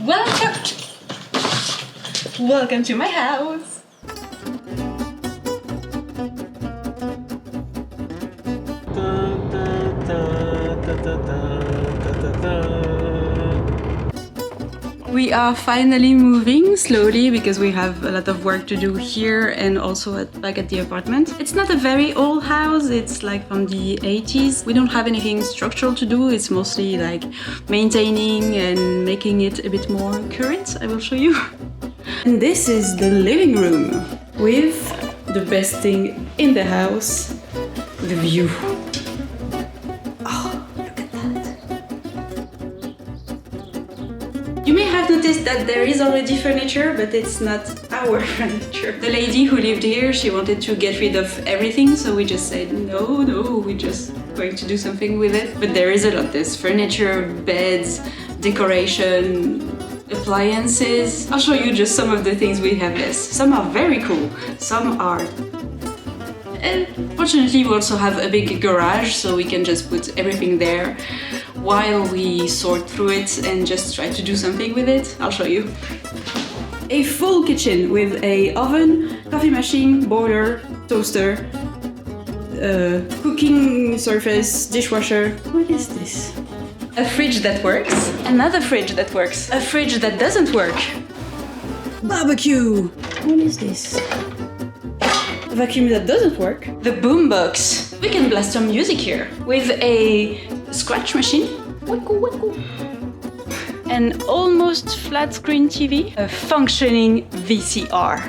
Welcome! Welcome to my house! We are finally moving slowly because we have a lot of work to do here and also back at the apartment. It's not a very old house, it's like from the 80s. We don't have anything structural to do, it's mostly like maintaining and making it a bit more current. I will show you. And this is the living room with the best thing in the house, the view. You may have noticed that there is already furniture, but it's not our furniture. The lady who lived here, she wanted to get rid of everything, so we just said, no, we're just going to do something with it. But there is a lot. There's furniture, beds, decoration, appliances. I'll show you just some of the things we have less. Some are very cool, some aren't. And fortunately, we also have a big garage, so we can just put everything there while we sort through it and just try to do something with it. I'll show you. A full kitchen with a oven, coffee machine, boiler, toaster, cooking surface, dishwasher. What is this? A fridge that works. Another fridge that works. A fridge that doesn't work. Barbecue. What is this? A vacuum that doesn't work. The boombox. We can blast some music here with a scratch machine. Waku waku. An almost flat screen TV. A functioning VCR.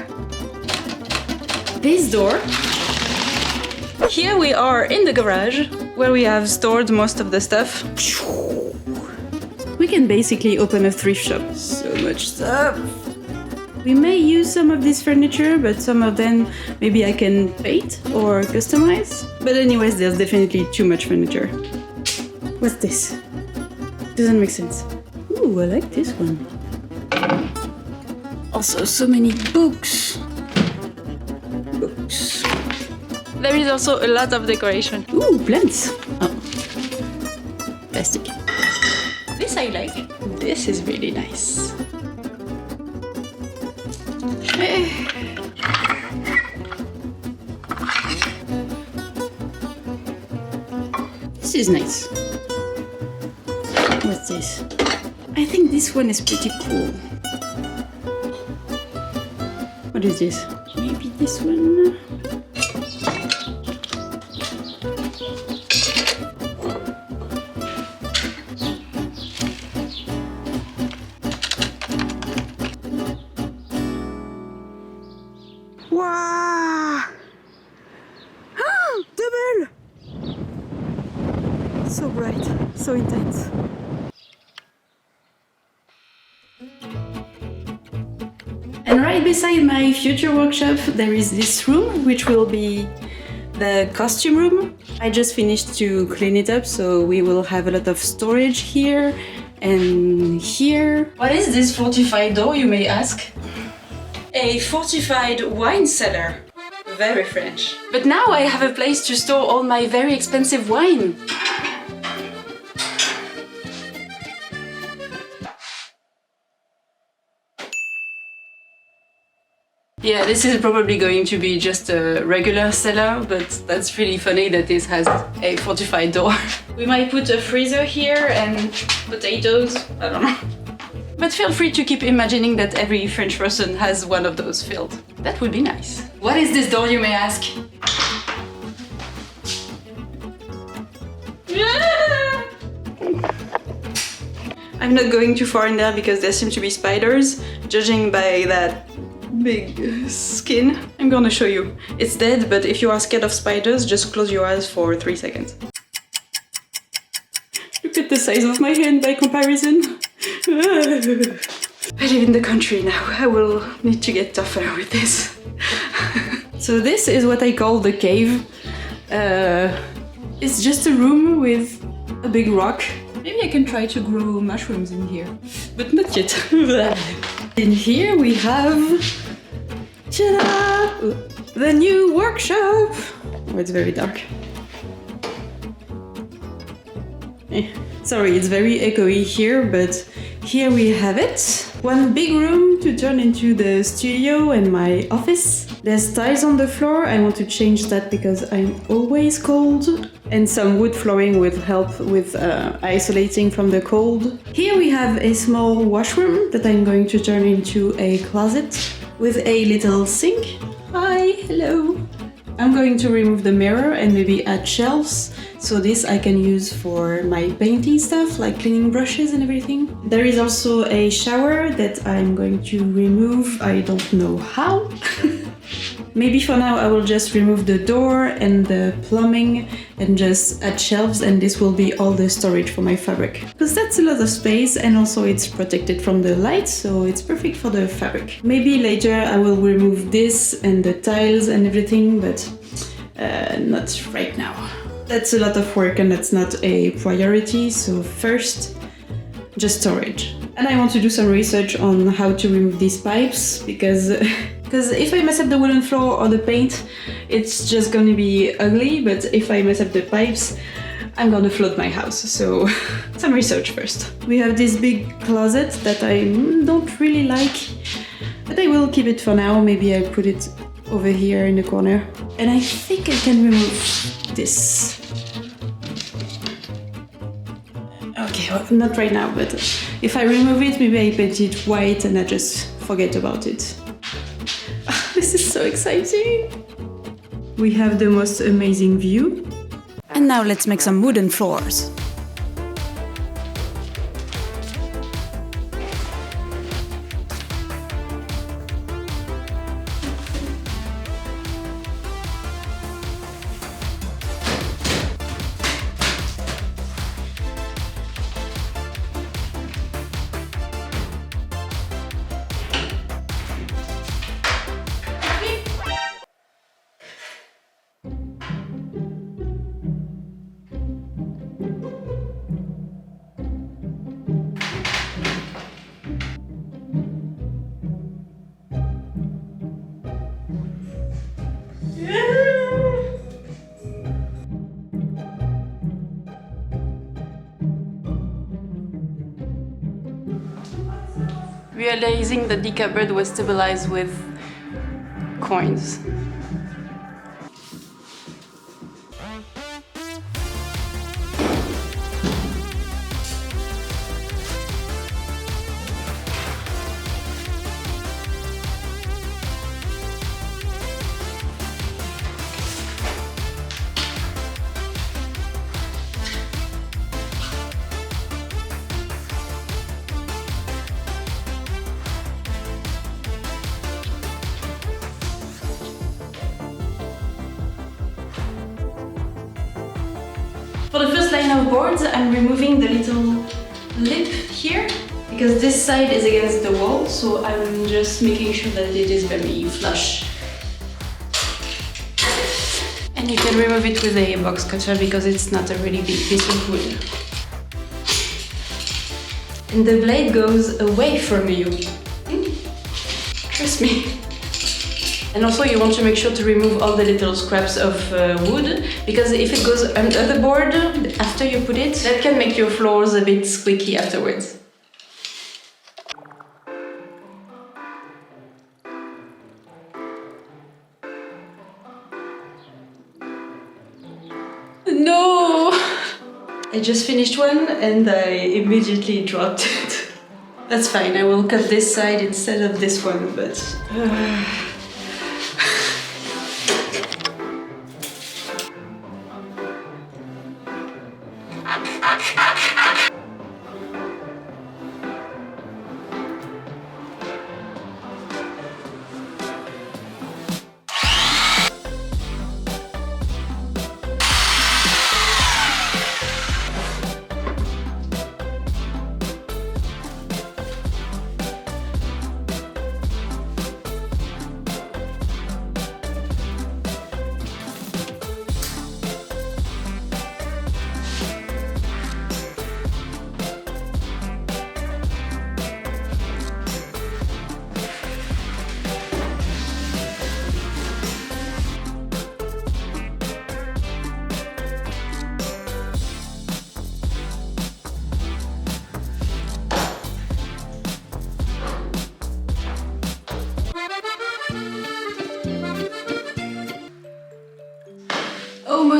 This door. Here we are in the garage where we have stored most of the stuff. We can basically open a thrift shop. So much stuff. We may use some of this furniture, but some of them maybe I can paint or customize. But anyways, there's definitely too much furniture. What's this? Doesn't make sense. Ooh, I like this one. Also, so many books. Books. There is also a lot of decoration. Ooh, plants. Oh. Plastic. This I like. This is really nice. This is nice. What's this? I think this one is pretty cool. What is this? Maybe this one? Wow! Double! So bright, so intense. And right beside my future workshop there is this room, which will be the costume room. I just finished to clean it up, so we will have a lot of storage here and here. What is this fortified door, you may ask? A fortified wine cellar. Very French. But now I have a place to store all my very expensive wine. Yeah, this is probably going to be just a regular cellar, but that's really funny that this has a fortified door. We might put a freezer here and potatoes, I don't know. But feel free to keep imagining that every French person has one of those filled. That would be nice. What is this door, you may ask? I'm not going too far in there because there seem to be spiders. Judging by that big skin, I'm gonna show you. It's dead, but if you are scared of spiders, just close your eyes for 3 seconds. Look at the size of my hand by comparison. I live in the country now. I will need to get tougher with this. So this is what I call the cave. It's just a room with a big rock. Maybe I can try to grow mushrooms in here, but not yet. In here we have ta-da! The new workshop. Oh, it's very dark. Sorry, it's very echoey here, but Here we have it. One big room to turn into the studio and my office. There's tiles on the floor. I want to change that because I'm always cold. And some wood flooring will help with isolating from the cold. Here we have a small washroom that I'm going to turn into a closet with a little sink. Hi, hello. I'm going to remove the mirror and maybe add shelves. So this I can use for my painting stuff, like cleaning brushes and everything. There is also a shower that I'm going to remove. I don't know how. Maybe for now I will just remove the door and the plumbing and just add shelves, and this will be all the storage for my fabric. Because that's a lot of space, and also it's protected from the light, so it's perfect for the fabric. Maybe later I will remove this and the tiles and everything, but not right now. That's a lot of work and that's not a priority, so first, just storage. And I want to do some research on how to remove these pipes, because if I mess up the wooden floor or the paint, it's just gonna be ugly, but if I mess up the pipes, I'm gonna flood my house, so some research first. We have this big closet that I don't really like, but I will keep it for now. Maybe I'll put it over here in the corner. And I think I can remove this. Okay, well, not right now, but if I remove it, maybe I paint it white and I just forget about it. This is so exciting! We have the most amazing view. And now let's make some wooden floors. Realizing that the cupboard was stabilized with coins. For the first line of boards, I'm removing the little lip here, because this side is against the wall, so I'm just making sure that it is very flush. And you can remove it with a box cutter because it's not a really big piece of wood. And the blade goes away from you. Trust me. And also you want to make sure to remove all the little scraps of wood, because if it goes under the board after you put it, that can make your floors a bit squeaky afterwards. No! I just finished one and I immediately dropped it. That's fine, I will cut this side instead of this one, but...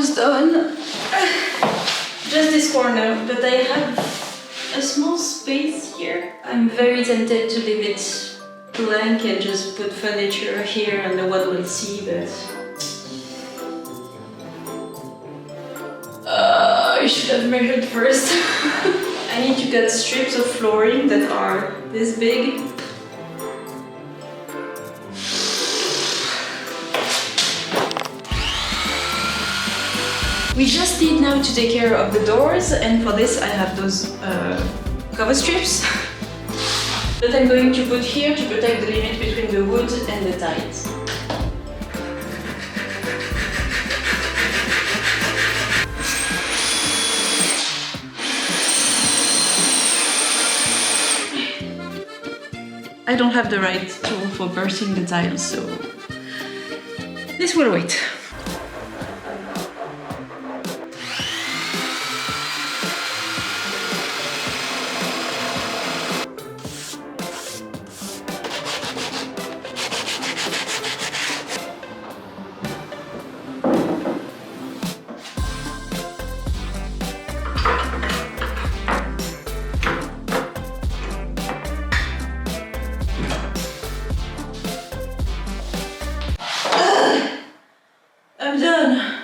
almost done. Just this corner, but I have a small space here. I'm very tempted to leave it blank and just put furniture here and no one will see, but I should have measured first. I need to cut strips of flooring that are this big. We just need now to take care of the doors, and for this I have those cover strips that I'm going to put here to protect the limit between the wood and the tiles. I don't have the right tool for bursting the tiles, so this will wait. I'm done.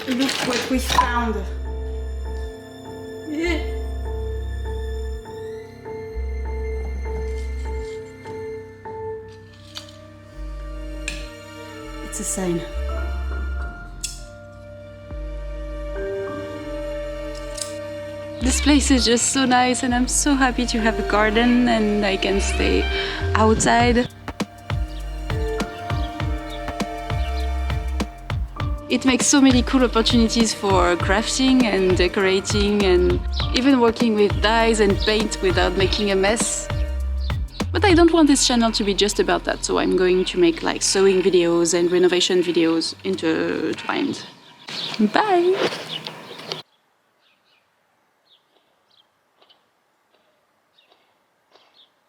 Look what we found. It's a sign. This place is just so nice, and I'm so happy to have a garden and I can stay outside. It makes so many cool opportunities for crafting and decorating and even working with dyes and paint without making a mess. But I don't want this channel to be just about that, so I'm going to make like sewing videos and renovation videos intertwined. Bye!